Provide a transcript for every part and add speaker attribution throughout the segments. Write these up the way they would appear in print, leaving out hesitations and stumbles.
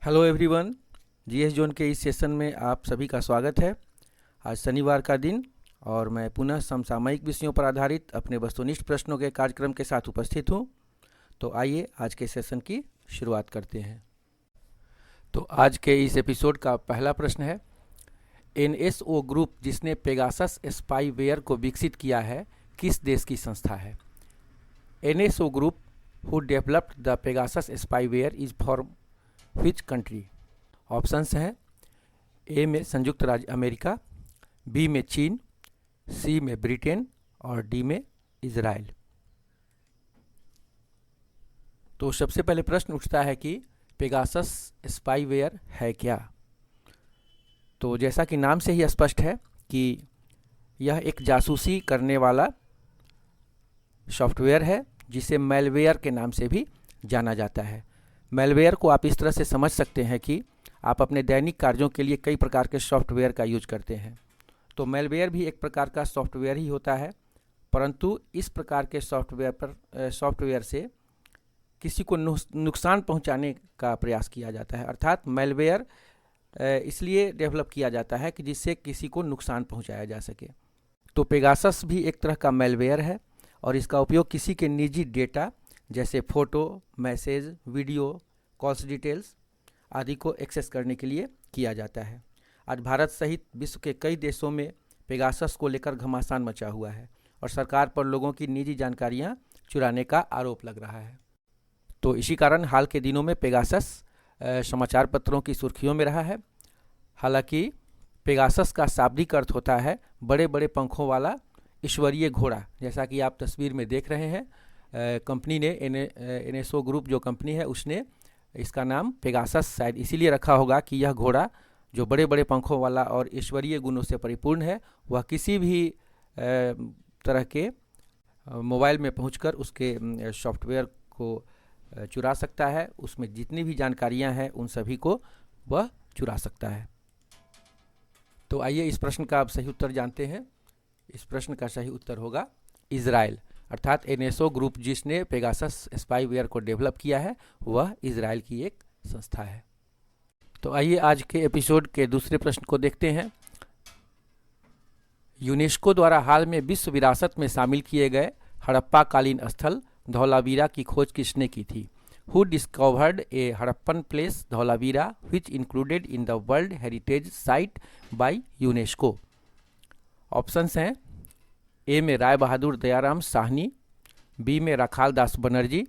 Speaker 1: Hello everyone. GS zone के इस session में आप सभी का स्वागत है। आज शनिवार का दिन और मैं पुनः समसामयिक विषयों पर आधारित अपने वस्तुनिष्ठ प्रश्नों के कार्यक्रम के साथ उपस्थित हूं। तो आइए आज के सेशन की शुरुआत करते हैं। तो आज के इस एपिसोड का पहला प्रश्न है, एनएसओ ग्रुप जिसने पेगासस स्पाईवेयर को विकसित किया है किस देश की संस्था है? NSO group who developed the Pegasus spyware is from which country? Options हैं, ए में संयुक्त राज्य अमेरिका, बी में चीन, सी में ब्रिटेन और डी में इजराइल। तो सबसे पहले प्रश्न उठता है कि पेगासस स्पाईवेयर है क्या? तो जैसा कि नाम से ही स्पष्ट है कि यह एक जासूसी करने वाला सॉफ्टवेयर है जिसे मैलवेयर के नाम से भी जाना जाता है। मैलवेयर को आप इस तरह से समझ सकते हैं कि आप अपने दैनिक कार्यों के लिए कई प्रकार के सॉफ्टवेयर का यूज करते हैं। तो मैलवेयर भी एक प्रकार का सॉफ्टवेयर ही होता है, परंतु इस प्रकार के सॉफ्टवेयर से किसी को नुकसान पहुंचाने का प्रयास किया जाता है। अर्थात मैलवेयर इसलिए डेवलप किया जाता है कि जिससे किसी को नुकसान पहुंचाया जा सके। तो पेगासस भी एक तरह का मैलवेयर है और इसका उपयोग किसी के निजी डेटा जैसे photo, message, video, calls details आदि को एक्सेस करने के लिए किया जाता है। आज भारत सहित विश्व के कई देशों में पेगासस को लेकर घमासान मचा हुआ है और सरकार पर लोगों की निजी जानकारियां चुराने का आरोप लग रहा है। तो इसी कारण हाल के दिनों में पेगासस समाचार पत्रों की सुर्खियों में रहा है। हालांकि पेगासस का शाब्दिक अर्थ होता है बड़े बड़े पंखों वाला ईश्वरीय घोड़ा, जैसा कि आप तस्वीर में देख रहे हैं। कंपनी ने एनएसओ ग्रुप जो कंपनी है उसने इसका नाम पेगासस शायद इसीलिए रखा होगा कि यह घोड़ा जो बड़े बड़े पंखों वाला और ईश्वरीय गुणों से परिपूर्ण है वह किसी भी तरह के मोबाइल में पहुंचकर उसके सॉफ्टवेयर को चुरा सकता है। उसमें जितनी भी जानकारियां हैं उन सभी को वह चुरा सकता है। तो आइए इस प्रश्न का आप सही उत्तर जानते हैं। इस प्रश्न का सही उत्तर होगा इजराइल। अर्थात एनएसओ ग्रुप जिसने पेगासस स्पाईवेयर को डेवलप किया है वह इजराइल की एक संस्था है। तो आइए आज के एपिसोड के दूसरे प्रश्न को देखते हैं। यूनेस्को द्वारा हाल में विश्व विरासत में शामिल किए गए हड़प्पा कालीन स्थल धौलावीरा की खोज किसने की थी? Who discovered A Harappan place Dholavira which included in the world heritage site by UNESCO? Options हैं, ए में राय बहादुर दयाराम साहनी, बी में राखाल दास बनर्जी,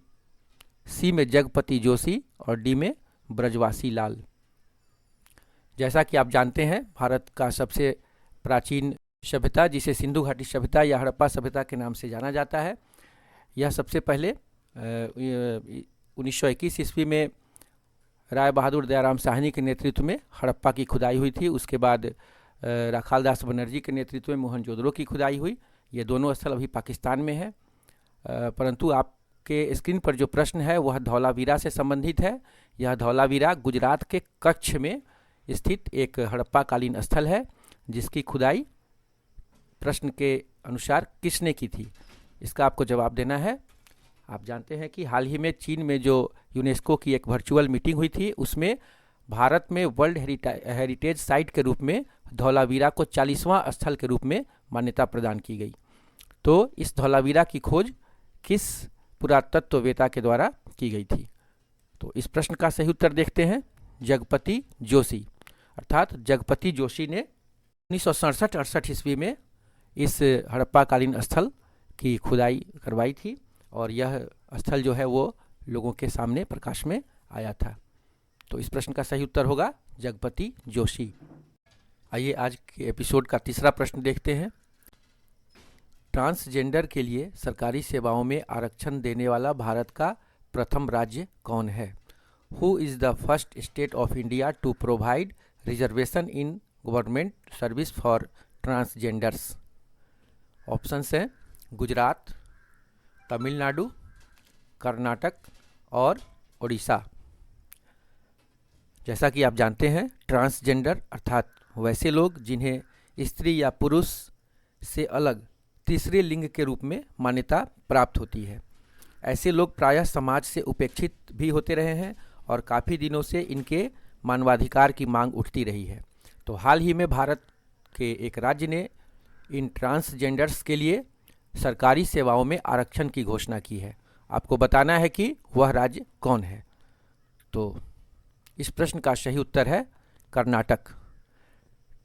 Speaker 1: सी में जगपति जोशी और डी में ब्रजवासी लाल। जैसा कि आप जानते हैं भारत का सबसे प्राचीन सभ्यता जिसे सिंधु घाटी सभ्यता या हड़प्पा सभ्यता के नाम से जाना जाता है, यह सबसे पहले 1921 ईस्वी में राय बहादुर दयाराम साहनी के नेतृत्व में हड़प्पा की खुदाई हुई थी। उसके बाद राखाल दास बनर्जी के नेतृत्व में मोहनजोदड़ो की खुदाई हुई। ये दोनों स्थल अभी पाकिस्तान में है, परंतु आपके स्क्रीन पर जो प्रश्न है वह धौलावीरा से संबंधित है। यह धौलावीरा गुजरात के कच्छ में स्थित एक हड़प्पा कालीन स्थल है जिसकी खुदाई प्रश्न के अनुसार किसने की थी, इसका आपको जवाब देना है। आप जानते हैं कि हाल ही में चीन में जो यूनेस्को की एक वर्चुअल मीटिंग हुई थी उसमें भारत में वर्ल्ड हेरिटेज साइट के रूप में धौलावीरा को 40वां स्थल के रूप में मान्यता प्रदान की गई। तो इस धौलावीरा की खोज किस पुरातत्ववेत्ता के द्वारा की गई थी? तो इस प्रश्न का सही उत्तर देखते हैं, जगपति जोशी। अर्थात जगपति जोशी ने 1967-68 ईस्वी में इस हड़प्पा कालीन स्थल की खुदाई करवाई थी और यह स्थल जो है वो लोगों के सामने प्रकाश में आया था। तो इस प्रश्न का सही उत्तर होगा जगपति जोशी। आइए आज के एपिसोड का तीसरा प्रश्न देखते हैं। ट्रांसजेंडर के लिए सरकारी सेवाओं में आरक्षण देने वाला भारत का प्रथम राज्य कौन है? Who is the first state of India to provide reservation in government service for transgenders? Options हैं, गुजरात, तमिलनाडु, कर्नाटक और उड़ीसा। जैसा कि आप जानते हैं ट्रांसजेंडर अर्थात वैसे लोग जिन्हें स्त्री या पुरुष से अलग तीसरे लिंग के रूप में मान्यता प्राप्त होती है। ऐसे लोग प्रायः समाज से उपेक्षित भी होते रहे हैं और काफ़ी दिनों से इनके मानवाधिकार की मांग उठती रही है। तो हाल ही में भारत के एक राज्य ने इन ट्रांसजेंडर्स के लिए सरकारी सेवाओं में आरक्षण की घोषणा की है। आपको बताना है कि वह राज्य कौन है। तो इस प्रश्न का सही उत्तर है कर्नाटक।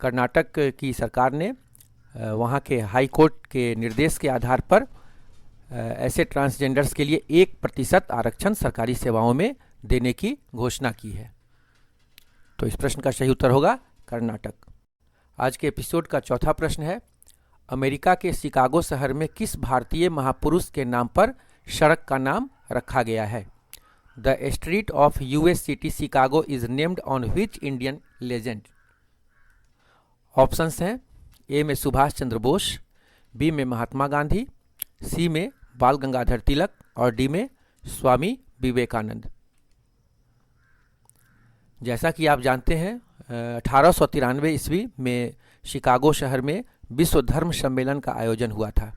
Speaker 1: कर्नाटक की सरकार ने वहाँ के हाई कोर्ट के निर्देश के आधार पर ऐसे ट्रांसजेंडर्स के लिए 1% आरक्षण सरकारी सेवाओं में देने की घोषणा की है। तो इस प्रश्न का सही उत्तर होगा कर्नाटक। आज के एपिसोड का चौथा प्रश्न है, अमेरिका के शिकागो शहर में किस भारतीय महापुरुष के नाम पर सड़क का नाम रखा गया है? The street of US city Chicago is named on which Indian legend? Options हैं, ए में सुभाष चंद्र बोस, बी में महात्मा गांधी, सी में बाल गंगाधर तिलक और डी में स्वामी विवेकानंद। जैसा कि आप जानते हैं 1893 ईस्वी में शिकागो शहर में विश्व धर्म सम्मेलन का आयोजन हुआ था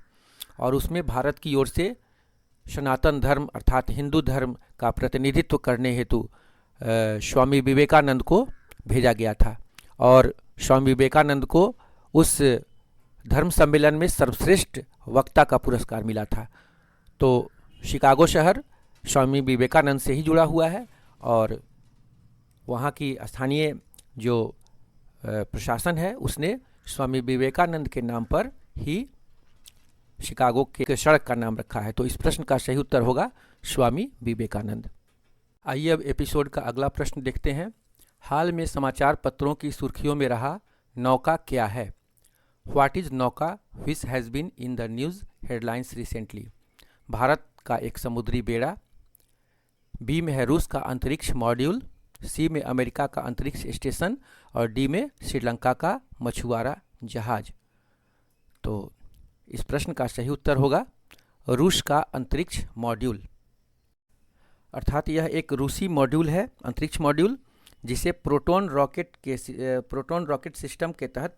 Speaker 1: और उसमें भारत की ओर से सनातन धर्म अर्थात हिंदू धर्म का प्रतिनिधित्व करने हेतु स्वामी विवेकानंद को भेजा गया था और स्वामी विवेकानंद को उस धर्म सम्मेलन में सर्वश्रेष्ठ वक्ता का पुरस्कार मिला था। तो शिकागो शहर स्वामी विवेकानंद से ही जुड़ा हुआ है और वहाँ की स्थानीय जो प्रशासन है उसने स्वामी विवेकानंद के नाम पर ही शिकागो के सड़क का नाम रखा है। तो इस प्रश्न का सही उत्तर होगा स्वामी विवेकानंद। आइए अब एपिसोड का अगला प्रश्न देखते हैं। हाल में समाचार पत्रों की सुर्खियों में रहा नौका क्या है? What is Nauka which has been in the news headlines recently? Bharat का एक समुद्री बेड़ा, बी में है रूस का अंतरिक्ष मॉड्यूल, सी में अमेरिका का अंतरिक्ष स्टेशन और डी में श्रीलंका का मछुआरा जहाज। तो इस प्रश्न का सही उत्तर होगा रूस का अंतरिक्ष मॉड्यूल। अर्थात यह एक रूसी मॉड्यूल है, अंतरिक्ष मॉड्यूल, जिसे प्रोटॉन रॉकेट सिस्टम के तहत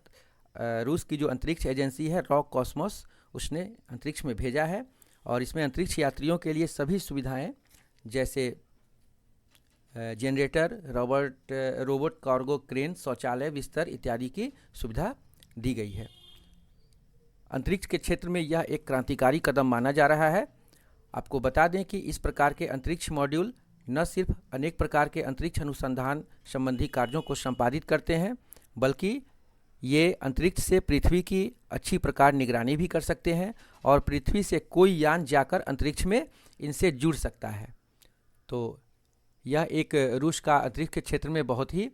Speaker 1: रूस की जो अंतरिक्ष एजेंसी है रॉक कॉस्मोस उसने अंतरिक्ष में भेजा है और इसमें अंतरिक्ष यात्रियों के लिए सभी सुविधाएं जैसे जनरेटर, रोबोट कार्गो क्रेन, शौचालय, बिस्तर इत्यादि की सुविधा दी गई है। अंतरिक्ष के क्षेत्र में यह एक क्रांतिकारी कदम माना जा रहा है। आपको बता दें कि इस प्रकार के अंतरिक्ष मॉड्यूल न सिर्फ अनेक प्रकार के अंतरिक्ष अनुसंधान संबंधी कार्यों को संपादित करते हैं बल्कि ये अंतरिक्ष से पृथ्वी की अच्छी प्रकार निगरानी भी कर सकते हैं और पृथ्वी से कोई यान जाकर अंतरिक्ष में इनसे जुड़ सकता है। तो यह एक रूस का अंतरिक्ष के क्षेत्र में बहुत ही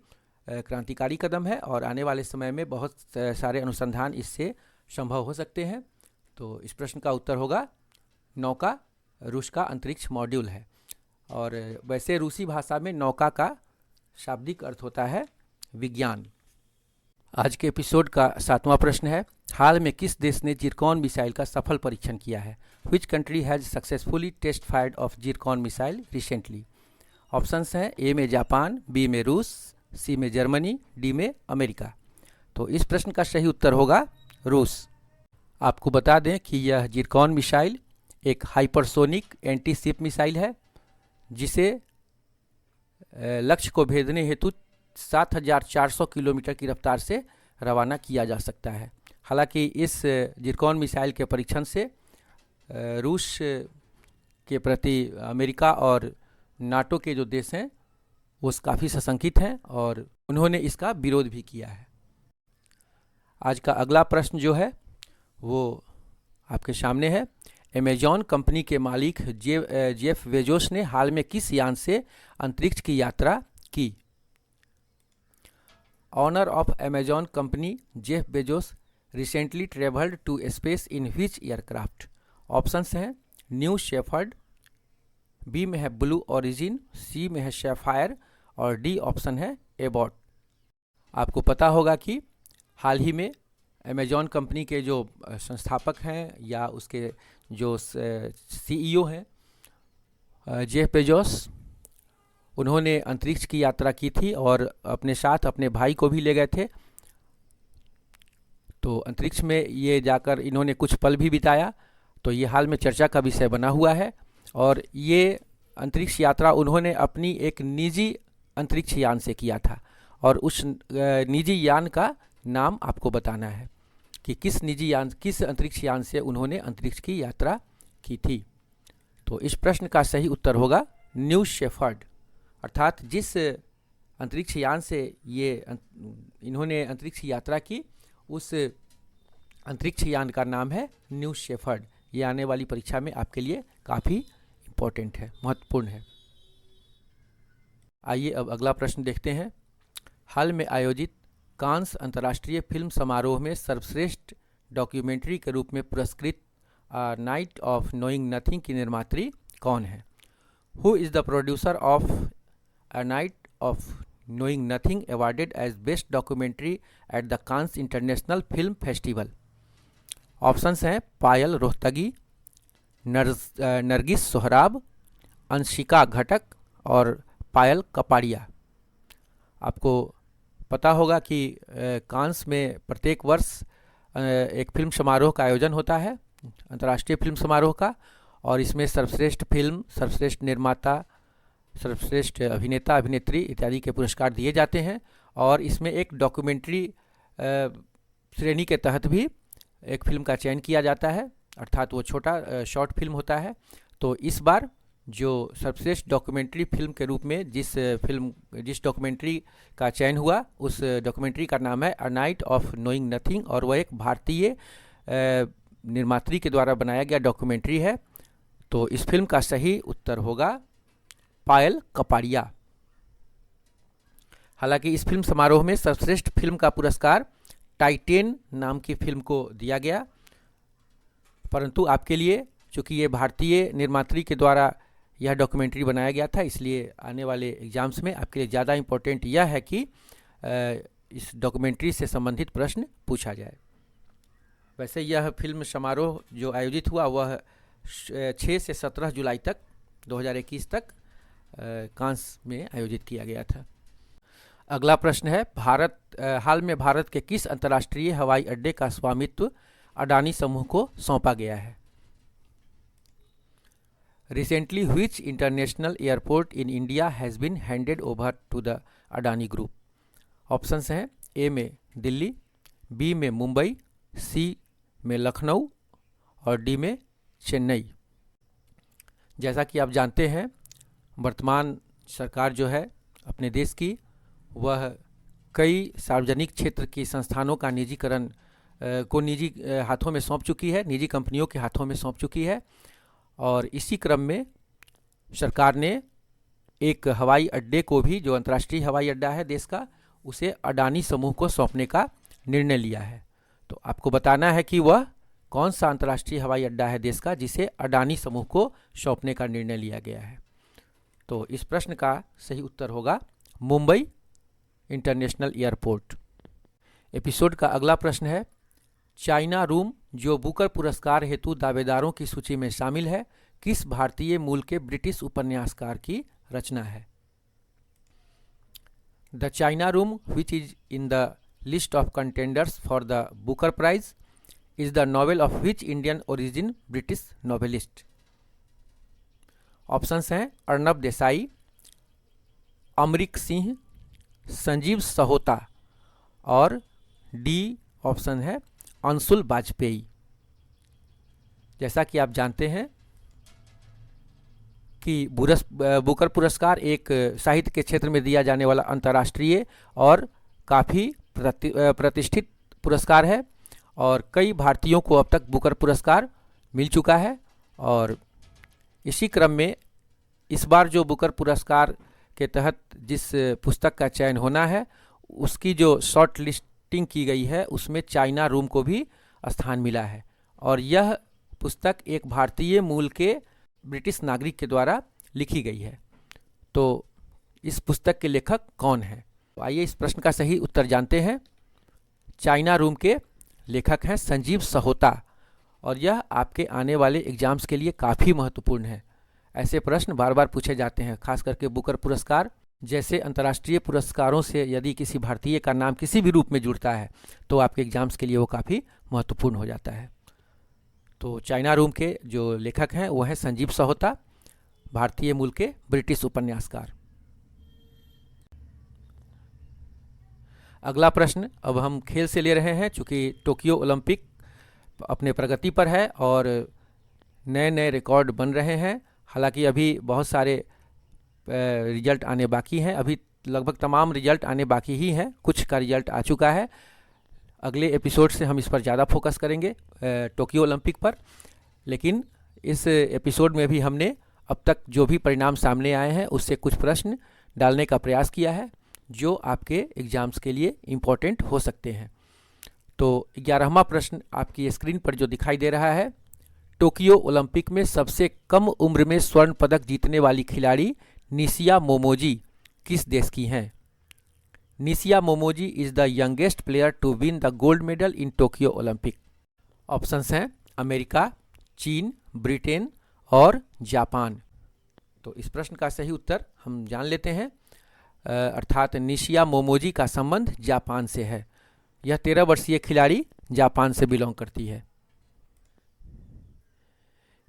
Speaker 1: क्रांतिकारी कदम है और आने वाले समय में बहुत सारे अनुसंधान इससे संभव हो सकते हैं। तो इस प्रश्न का उत्तर होगा नौका रूस का अंतरिक्ष मॉड्यूल है। और वैसे रूसी भाषा में नौका का शाब्दिक अर्थ होता है विज्ञान। आज के एपिसोड का 7वां प्रश्न है, हाल में किस देश ने जिरकॉन मिसाइल का सफल परीक्षण किया है? Which country has successfully test fired off Zircon missile recently? Options हैं, ए में जापान, बी में रूस, सी में जर्मनी, डी में अमेरिका। तो इस प्रश्न का सही उत्तर होगा रूस। आपको बता दें कि यह जिरकॉन मिसाइल एक हाइपरसोनिक एंटी शिप मिसाइल है जिसे लक्ष्य को भेदने हेतु 7,400 किलोमीटर की रफ्तार से रवाना किया जा सकता है। हालांकि इस जिरकॉन मिसाइल के परीक्षण से रूस के प्रति अमेरिका और नाटो के जो देश हैं वो काफ़ी सशंकित हैं और उन्होंने इसका विरोध भी किया है। आज का अगला प्रश्न जो है वो आपके सामने है। अमेजॉन कंपनी के मालिक जेफ बेजोस ने हाल में किस यान से अंतरिक्ष की यात्रा की? Owner of Amazon company Jeff Bezos recently travelled to space in which aircraft? Options हैं, न्यू शेफर्ड, बी में है ब्लू ओरिजिन, सी में है शेफायर और डी ऑप्शन है एबॉट। आपको पता होगा कि हाल ही में अमेजॉन कंपनी के जो संस्थापक हैं या उसके जो सीईओ हैं जेफ बेजोस, उन्होंने अंतरिक्ष की यात्रा की थी और अपने साथ अपने भाई को भी ले गए थे। तो अंतरिक्ष में ये जाकर इन्होंने कुछ पल भी बिताया। तो ये हाल में चर्चा का विषय बना हुआ है और ये अंतरिक्ष यात्रा उन्होंने अपनी एक निजी अंतरिक्ष यान से किया था, और उस निजी यान का नाम आपको बताना है कि किस अंतरिक्ष यान से उन्होंने अंतरिक्ष की यात्रा की थी। तो इस प्रश्न का सही उत्तर होगा न्यू शेफर्ड, अर्थात जिस अंतरिक्ष यान से इन्होंने अंतरिक्ष की यात्रा की उस अंतरिक्ष यान का नाम है न्यू शेफर्ड। ये आने वाली परीक्षा में आपके लिए काफ़ी इम्पोर्टेंट है, महत्वपूर्ण है। आइए अब अगला प्रश्न देखते हैं। हाल में आयोजित कांस अंतर्राष्ट्रीय फिल्म समारोह में सर्वश्रेष्ठ डॉक्यूमेंट्री के रूप में पुरस्कृत a night of knowing nothing की निर्मात्री कौन है? Who is the producer of a night of knowing nothing awarded as best documentary at the Cannes international film festival? Options हैं पायल रोहतगी, नरगिस सोहराब, अंशिका घटक और पायल कपाड़िया। आपको पता होगा कि कांस में प्रत्येक वर्ष एक फिल्म समारोह का आयोजन होता है, अंतर्राष्ट्रीय फिल्म समारोह का, और इसमें सर्वश्रेष्ठ फिल्म, सर्वश्रेष्ठ निर्माता, सर्वश्रेष्ठ अभिनेता अभिनेत्री इत्यादि के पुरस्कार दिए जाते हैं। और इसमें एक डॉक्यूमेंट्री श्रेणी के तहत भी एक फिल्म का चयन किया जाता है, अर्थात वो छोटा शॉर्ट फिल्म होता है। तो इस बार जो सर्वश्रेष्ठ डॉक्यूमेंट्री फिल्म के रूप में जिस डॉक्यूमेंट्री का चयन हुआ उस डॉक्यूमेंट्री का नाम है अ नाइट ऑफ नोइंग नथिंग, और वह एक भारतीय निर्मात्री के द्वारा बनाया गया डॉक्यूमेंट्री है। तो इस फिल्म का सही उत्तर होगा पायल कपाड़िया। हालांकि इस फिल्म समारोह में सर्वश्रेष्ठ फिल्म का पुरस्कार टाइटेन नाम की फिल्म को दिया गया, परंतु आपके लिए चूँकि ये भारतीय निर्मात्री के द्वारा यह डॉक्यूमेंट्री बनाया गया था, इसलिए आने वाले एग्जाम्स में आपके लिए ज़्यादा इम्पोर्टेंट यह है कि इस डॉक्यूमेंट्री से संबंधित प्रश्न पूछा जाए। वैसे यह फिल्म समारोह जो आयोजित हुआ वह 6 से 17 जुलाई तक 2021 तक कांस में आयोजित किया गया था। अगला प्रश्न है, हाल में भारत के किस अंतर्राष्ट्रीय हवाई अड्डे का स्वामित्व अडानी समूह को सौंपा गया है? Recently, which international airport in India has been handed over to the Adani Group? Options हैं ए में दिल्ली, बी में मुंबई, सी में लखनऊ और डी में चेन्नई। जैसा कि आप जानते हैं, वर्तमान सरकार जो है अपने देश की, वह कई सार्वजनिक क्षेत्र की संस्थानों का निजीकरण को निजी हाथों में सौंप चुकी है, निजी कंपनियों के हाथों में सौंप चुकी है। और इसी क्रम में सरकार ने एक हवाई अड्डे को भी, जो अंतर्राष्ट्रीय हवाई अड्डा है देश का, उसे अडानी समूह को सौंपने का निर्णय लिया है। तो आपको बताना है कि वह कौन सा अंतर्राष्ट्रीय हवाई अड्डा है देश का जिसे अडानी समूह को सौंपने का निर्णय लिया गया है। तो इस प्रश्न का सही उत्तर होगा मुंबई इंटरनेशनल एयरपोर्ट। एपिसोड का अगला प्रश्न है, चाइना रूम जो बुकर पुरस्कार हेतु दावेदारों की सूची में शामिल है, किस भारतीय मूल के ब्रिटिश उपन्यासकार की रचना है? The China room which is in the list of contenders for the Booker prize is the novel of which Indian origin British novelist? Options हैं अर्नब देसाई, अमरीक सिंह, संजीव सहोता और डी ऑप्शन है अंशुल वाजपेयी। जैसा कि आप जानते हैं कि बुकर पुरस्कार एक साहित्य के क्षेत्र में दिया जाने वाला अंतर्राष्ट्रीय और काफ़ी प्रतिष्ठित पुरस्कार है, और कई भारतीयों को अब तक बुकर पुरस्कार मिल चुका है। और इसी क्रम में इस बार जो बुकर पुरस्कार के तहत जिस पुस्तक का चयन होना है, उसकी जो शॉर्ट लिस्टिंग की गई है उसमें चाइना रूम को भी स्थान मिला है, और यह पुस्तक एक भारतीय मूल के ब्रिटिश नागरिक के द्वारा लिखी गई है। तो इस पुस्तक के लेखक कौन है? तो आइए इस प्रश्न का सही उत्तर जानते हैं। चाइना रूम के लेखक हैं संजीव सहोता, और यह आपके आने वाले एग्जाम्स के लिए काफ़ी महत्वपूर्ण है। ऐसे प्रश्न बार बार पूछे जाते हैं, खास करके बुकर पुरस्कार जैसे अंतर्राष्ट्रीय पुरस्कारों से यदि किसी भारतीय का नाम किसी भी रूप में जुड़ता है तो आपके एग्जाम्स के लिए वो काफ़ी महत्वपूर्ण हो जाता है। तो चाइना रूम के जो लेखक हैं वो है संजीव सहोता। भारतीय मूल के ब्रिटिश उपन्यासकार। अगला प्रश्न अब हम खेल से ले रहे हैं, चूँकि टोक्यो ओलंपिक अपने प्रगति पर है और नए नए रिकॉर्ड बन रहे हैं। हालांकि अभी बहुत सारे रिजल्ट आने बाकी हैं, अभी लगभग तमाम रिजल्ट आने बाकी ही हैं, कुछ का रिजल्ट आ चुका है। अगले एपिसोड से हम इस पर ज़्यादा फोकस करेंगे टोक्यो ओलंपिक पर। लेकिन इस एपिसोड में भी हमने अब तक जो भी परिणाम सामने आए हैं उससे कुछ प्रश्न डालने का प्रयास किया है जो आपके एग्ज़ाम्स के लिए इम्पोर्टेंट हो सकते हैं। तो 11वां प्रश्न आपकी स्क्रीन पर जो दिखाई दे रहा है, टोक्यो ओलंपिक में सबसे कम उम्र में स्वर्ण पदक जीतने वाली खिलाड़ी निशिया मोमोजी किस देश की हैं? Nishiya Momiji is the youngest player to win the gold medal in Tokyo Olympic. Options हैं अमेरिका, चीन, ब्रिटेन और जापान। तो इस प्रश्न का सही उत्तर हम जान लेते हैं, अर्थात निशिया मोमोजी का संबंध जापान से है। यह 13 वर्षीय खिलाड़ी जापान से बिलोंग करती है।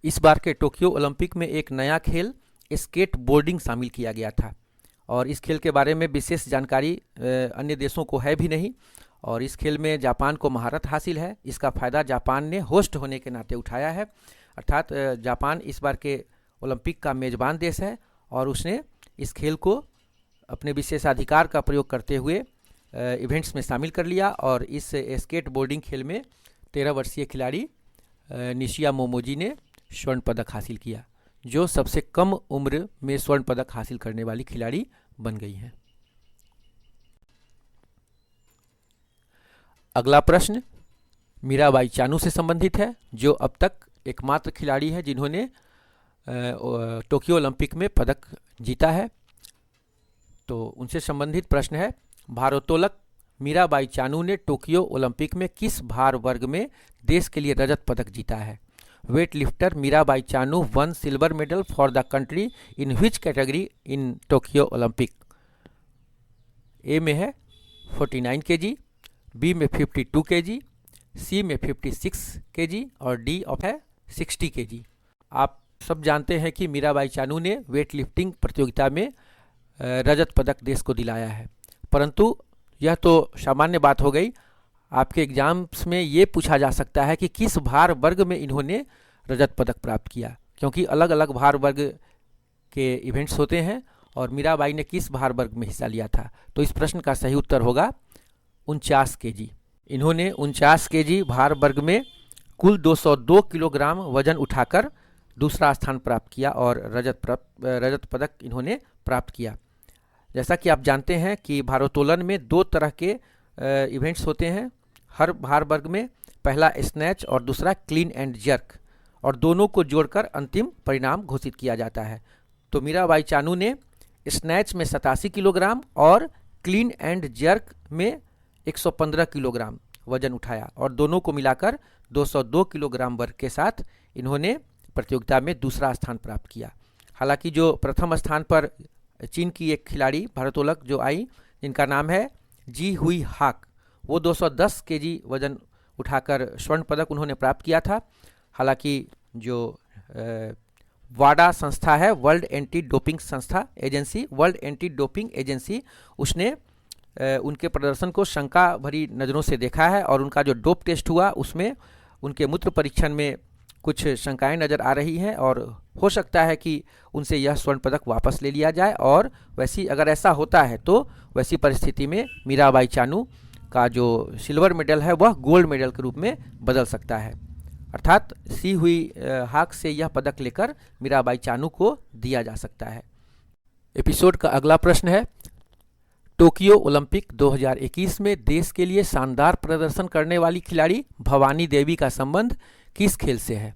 Speaker 1: इस बार के टोक्यो ओलंपिक में एक नया खेल स्केट बोर्डिंग शामिल किया गया था और इस खेल के बारे में विशेष जानकारी अन्य देशों को है भी नहीं और इस खेल में जापान को महारत हासिल है। इसका फ़ायदा जापान ने होस्ट होने के नाते उठाया है, अर्थात जापान इस बार के ओलंपिक का मेज़बान देश है और उसने इस खेल को अपने विशेषाधिकार का प्रयोग करते हुए इवेंट्स में शामिल कर लिया और इस स्केट बोर्डिंग खेल में 13 वर्षीय खिलाड़ी निशिया मोमोजी ने स्वर्ण पदक हासिल किया, जो सबसे कम उम्र में स्वर्ण पदक हासिल करने वाली खिलाड़ी बन गई हैं। अगला प्रश्न मीराबाई चानू से संबंधित है, जो अब तक एकमात्र खिलाड़ी है जिन्होंने टोक्यो ओलंपिक में पदक जीता है। तो उनसे संबंधित प्रश्न है, भारोत्तोलक मीराबाई चानू ने टोक्यो ओलंपिक में किस भार वर्ग में देश के लिए रजत पदक जीता है? Weight lifter Mirabai Chanu won silver medal for the country in which category in Tokyo Olympic? A में है 49 kg, बी में 52 kg, सी में 56 kg और डी ऑफ है 60 kg। आप सब जानते हैं कि मीराबाई चानू ने वेट लिफ्टिंग प्रतियोगिता में रजत पदक देश को दिलाया है, परंतु यह तो सामान्य बात हो गई। आपके एग्जाम्स में ये पूछा जा सकता है कि किस भार वर्ग में इन्होंने रजत पदक प्राप्त किया, क्योंकि अलग अलग भार वर्ग के इवेंट्स होते हैं और मीराबाई ने किस भार वर्ग में हिस्सा लिया था। तो इस प्रश्न का सही उत्तर होगा 49 kg। इन्होंने 49 kg भार वर्ग में कुल 202 किलोग्राम वजन उठाकर दूसरा स्थान प्राप्त किया और रजत पदक इन्होंने प्राप्त किया। जैसा कि आप जानते हैं कि भारोत्तोलन में 2 तरह के इवेंट्स होते हैं हर भार वर्ग में, पहला स्नैच और दूसरा क्लीन एंड जर्क, और दोनों को जोड़कर अंतिम परिणाम घोषित किया जाता है। तो मीराबाई चानू ने स्नैच में 87 किलोग्राम और क्लीन एंड जर्क में 115 किलोग्राम वजन उठाया और दोनों को मिलाकर 202 किलोग्राम वर्ग के साथ इन्होंने प्रतियोगिता में दूसरा स्थान प्राप्त किया। हालांकि जो प्रथम स्थान पर चीन की एक खिलाड़ी भारोत्तोलक जो आई, जिनका नाम है जी हुई हाक, वो 210 kg वजन उठाकर स्वर्ण पदक उन्होंने प्राप्त किया था। हालांकि जो वाडा संस्था है, वर्ल्ड एंटी डोपिंग संस्था agency, world anti doping agency, उसने उनके प्रदर्शन को शंका भरी नज़रों से देखा है और उनका जो डोप टेस्ट हुआ उसमें उनके मूत्र परीक्षण में कुछ शंकाएं नज़र आ रही हैं और हो सकता है कि उनसे यह स्वर्ण पदक वापस ले लिया जाए। और वैसी अगर ऐसा होता है तो वैसी परिस्थिति में मीराबाई चानू का जो सिल्वर मेडल है वह गोल्ड मेडल के रूप में बदल सकता है, अर्थात सी हुई हाक से यह पदक लेकर मीराबाई चानू को दिया जा सकता है। एपिसोड का अगला प्रश्न है, टोक्यो ओलंपिक 2021 में देश के लिए शानदार प्रदर्शन करने वाली खिलाड़ी भवानी देवी का संबंध किस खेल से है?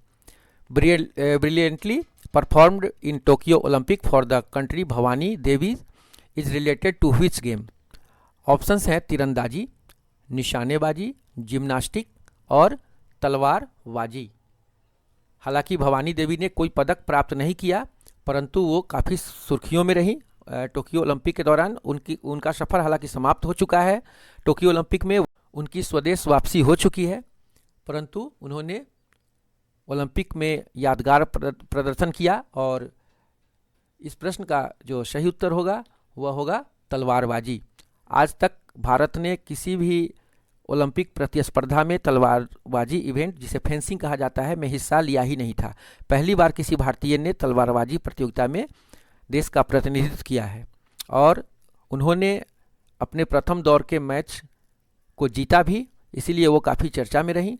Speaker 1: Brilliantly performed in Tokyo Olympic for the country Bhavani Devi is related to which game? Options हैं तीरंदाजी, निशानेबाजी, जिम्नास्टिक और तलवारबाजी। हालांकि भवानी देवी ने कोई पदक प्राप्त नहीं किया, परंतु वो काफ़ी सुर्खियों में रही टोक्यो ओलंपिक के दौरान। उनका सफ़र हालांकि समाप्त हो चुका है, टोक्यो ओलंपिक में उनकी स्वदेश वापसी हो चुकी है, परंतु उन्होंने ओलंपिक में यादगार प्रदर्शन किया और इस प्रश्न का जो सही उत्तर होगा वह होगा तलवारबाजी। आज तक भारत ने किसी भी ओलंपिक प्रतिस्पर्धा में तलवारबाजी इवेंट, जिसे फेंसिंग कहा जाता है, में हिस्सा लिया ही नहीं था। पहली बार किसी भारतीय ने तलवारबाजी प्रतियोगिता में देश का प्रतिनिधित्व किया है और उन्होंने अपने प्रथम दौर के मैच को जीता भी, इसीलिए वो काफ़ी चर्चा में रहीं।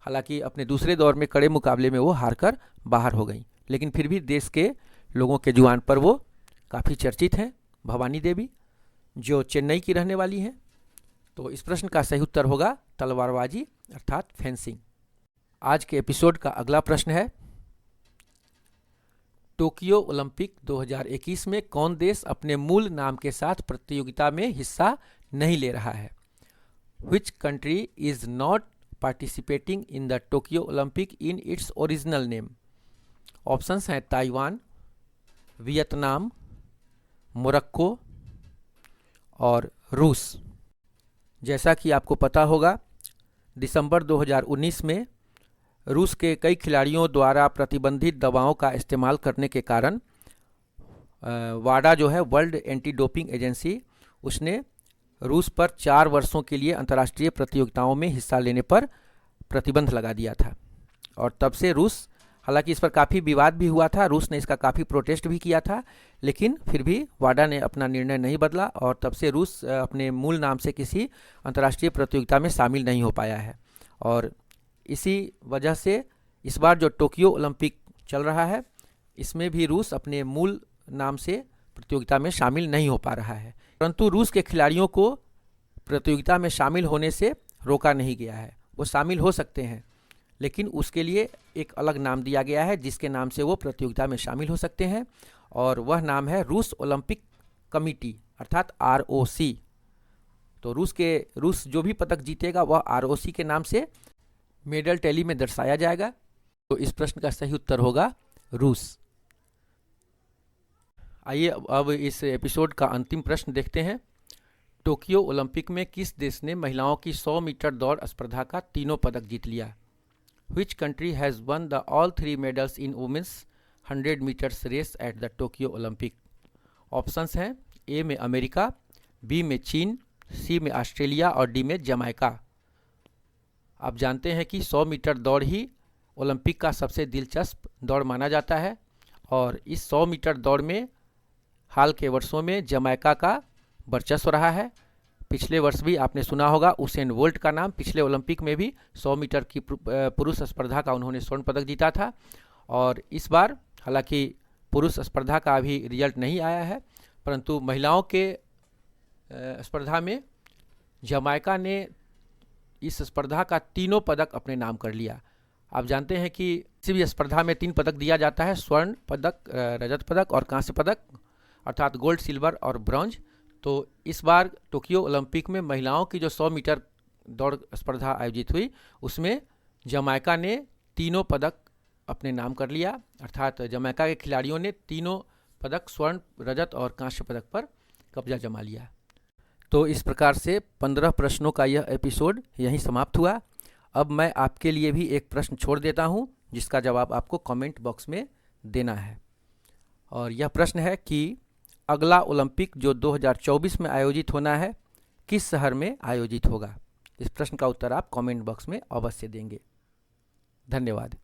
Speaker 1: हालांकि अपने दूसरे दौर में कड़े मुकाबले में वो हारकर बाहर हो गई, लेकिन फिर भी देश के लोगों के जुबान पर वो काफ़ी चर्चित हैं। भवानी देवी, जो चेन्नई की रहने वाली हैं। तो इस प्रश्न का सही उत्तर होगा तलवारबाजी अर्थात फेंसिंग। आज के एपिसोड का अगला प्रश्न है, टोक्यो ओलंपिक 2021 में कौन देश अपने मूल नाम के साथ प्रतियोगिता में हिस्सा नहीं ले रहा है? Which country is not participating in the Tokyo Olympic in its original name? Options हैं ताइवान, वियतनाम, मोरक्को और रूस। जैसा कि आपको पता होगा, दिसंबर 2019 में रूस के कई खिलाड़ियों द्वारा प्रतिबंधित दवाओं का इस्तेमाल करने के कारण वाडा जो है, वर्ल्ड एंटी डोपिंग एजेंसी, उसने रूस पर 4 वर्षों के लिए अंतर्राष्ट्रीय प्रतियोगिताओं में हिस्सा लेने पर प्रतिबंध लगा दिया था। और तब से रूस, हालांकि इस पर काफ़ी विवाद भी हुआ था, रूस ने इसका काफ़ी प्रोटेस्ट भी किया था, लेकिन फिर भी वाडा ने अपना निर्णय नहीं बदला और तब से रूस अपने मूल नाम से किसी अंतर्राष्ट्रीय प्रतियोगिता में शामिल नहीं हो पाया है। और इसी वजह से इस बार जो टोक्यो ओलंपिक चल रहा है, इसमें भी रूस अपने मूल नाम से प्रतियोगिता में शामिल नहीं हो पा रहा है। परंतु रूस के खिलाड़ियों को प्रतियोगिता में शामिल होने से रोका नहीं गया है। वो शामिल हो सकते हैं, लेकिन उसके लिए एक अलग नाम दिया गया है जिसके नाम से वो प्रतियोगिता में शामिल हो सकते हैं, और वह नाम है रूस ओलंपिक कमेटी अर्थात ROC। तो रूस जो भी पदक जीतेगा वह ROC के नाम से मेडल टैली में दर्शाया जाएगा। तो इस प्रश्न का सही उत्तर होगा रूस। आइए अब इस एपिसोड का अंतिम प्रश्न देखते हैं। टोक्यो ओलंपिक में किस देश ने महिलाओं की 100 मीटर दौड़ स्पर्धा का तीनों पदक जीत लिया? Which country has won the all 3 medals in women's 100 meters race at the Tokyo Olympic? Options हैं ए में अमेरिका, बी में चीन, सी में ऑस्ट्रेलिया और डी में जमाइका। आप जानते हैं कि 100 मीटर दौड़ ही ओलंपिक का सबसे दिलचस्प दौड़ माना जाता है, और इस 100 मीटर दौड़ में हाल के वर्षों में जमाइका का वर्चस्व रहा है। पिछले वर्ष भी आपने सुना होगा उसेन बोल्ट का नाम, पिछले ओलंपिक में भी 100 मीटर की पुरुष स्पर्धा का उन्होंने स्वर्ण पदक जीता था। और इस बार हालांकि पुरुष स्पर्धा का अभी रिजल्ट नहीं आया है, परंतु महिलाओं के स्पर्धा में जमाइका ने इस स्पर्धा का तीनों पदक अपने नाम कर लिया। आप जानते हैं कि किसी भी स्पर्धा में 3 पदक दिया जाता है, स्वर्ण पदक, रजत पदक और कांस्य पदक, अर्थात गोल्ड, सिल्वर और ब्रॉन्ज। तो इस बार टोक्यो ओलंपिक में महिलाओं की जो 100 मीटर दौड़ स्पर्धा आयोजित हुई, उसमें जमाइका ने तीनों पदक अपने नाम कर लिया, अर्थात जमाइका के खिलाड़ियों ने तीनों पदक, स्वर्ण, रजत और कांस्य पदक पर कब्जा जमा लिया। तो इस प्रकार से 15 प्रश्नों का यह एपिसोड यहीं समाप्त हुआ। अब मैं आपके लिए भी एक प्रश्न छोड़ देता हूं, जिसका जवाब आपको कमेंट बॉक्स में देना है। और यह प्रश्न है कि अगला ओलंपिक जो 2024 में आयोजित होना है, किस शहर में आयोजित होगा? इस प्रश्न का उत्तर आप कमेंट बॉक्स में अवश्य देंगे। धन्यवाद।